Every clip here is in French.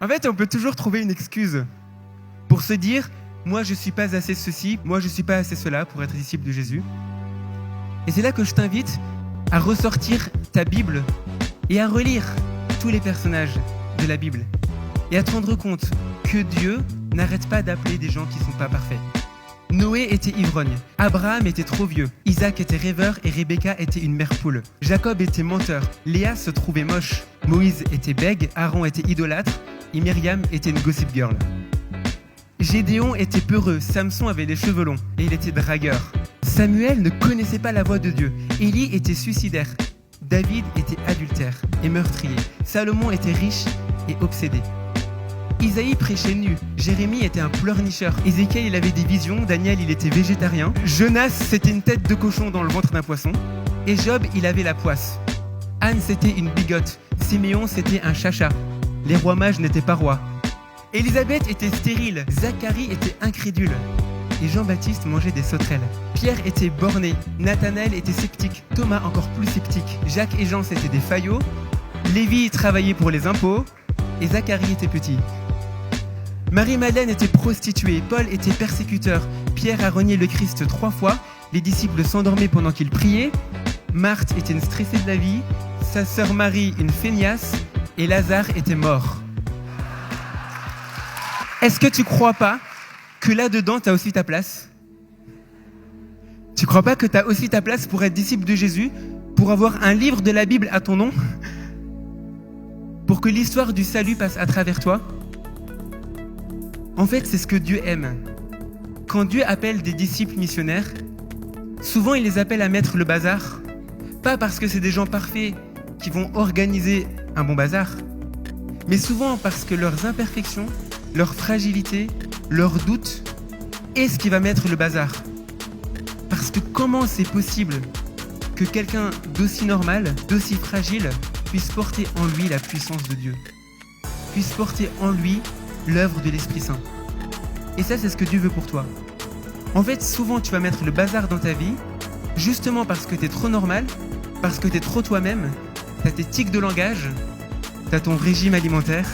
En fait, on peut toujours trouver une excuse pour se dire « Moi, je ne suis pas assez ceci, moi, je ne suis pas assez cela pour être disciple de Jésus. » Et c'est là que je t'invite à ressortir ta Bible et à relire tous les personnages de la Bible et à te rendre compte que Dieu n'arrête pas d'appeler des gens qui ne sont pas parfaits. Noé était ivrogne, Abraham était trop vieux, Isaac était rêveur et Rebecca était une mère poule. Jacob était menteur, Léa se trouvait moche, Moïse était bègue, Aaron était idolâtre et Myriam était une gossip girl. Gédéon était peureux, Samson avait les cheveux longs et il était dragueur. Samuel ne connaissait pas la voix de Dieu, Élie était suicidaire, David était adultère et meurtrier, Salomon était riche et obsédé. Isaïe prêchait nu, Jérémie était un pleurnicheur, Ézéchiel il avait des visions, Daniel il était végétarien, Jonas c'était une tête de cochon dans le ventre d'un poisson, et Job il avait la poisse. Anne c'était une bigote, Siméon c'était un chacha, les rois mages n'étaient pas rois. Élisabeth était stérile, Zacharie était incrédule, et Jean-Baptiste mangeait des sauterelles. Pierre était borné, Nathanaël était sceptique, Thomas encore plus sceptique, Jacques et Jean c'était des faillots, Lévi travaillait pour les impôts, et Zacharie était petit. Marie-Madeleine était prostituée, Paul était persécuteur, Pierre a renié le Christ 3 fois, les disciples s'endormaient pendant qu'ils priaient, Marthe était une stressée de la vie, sa sœur Marie une feignasse, et Lazare était mort. Est-ce que tu crois pas que là-dedans, tu as aussi ta place ? Tu crois pas que tu as aussi ta place pour être disciple de Jésus, pour avoir un livre de la Bible à ton nom ? Pour que l'histoire du salut passe à travers toi ? En fait, c'est ce que Dieu aime. Quand Dieu appelle des disciples missionnaires, souvent il les appelle à mettre le bazar. Pas parce que c'est des gens parfaits qui vont organiser un bon bazar, mais souvent parce que leurs imperfections, leurs fragilités, leurs doutes est ce qui va mettre le bazar. Parce que comment c'est possible que quelqu'un d'aussi normal, d'aussi fragile, puisse porter en lui la puissance de Dieu, puisse porter en lui l'œuvre de l'Esprit Saint. Et ça, c'est ce que Dieu veut pour toi. En fait, souvent, tu vas mettre le bazar dans ta vie, justement parce que tu es trop normal, parce que tu es trop toi-même, tu as tes tics de langage, tu as ton régime alimentaire,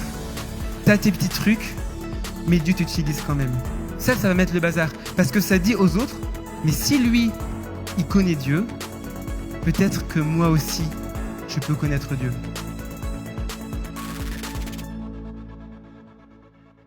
tu as tes petits trucs, mais Dieu t'utilise quand même. Ça va mettre le bazar, parce que ça dit aux autres, mais si lui, il connaît Dieu, peut-être que moi aussi, je peux connaître Dieu.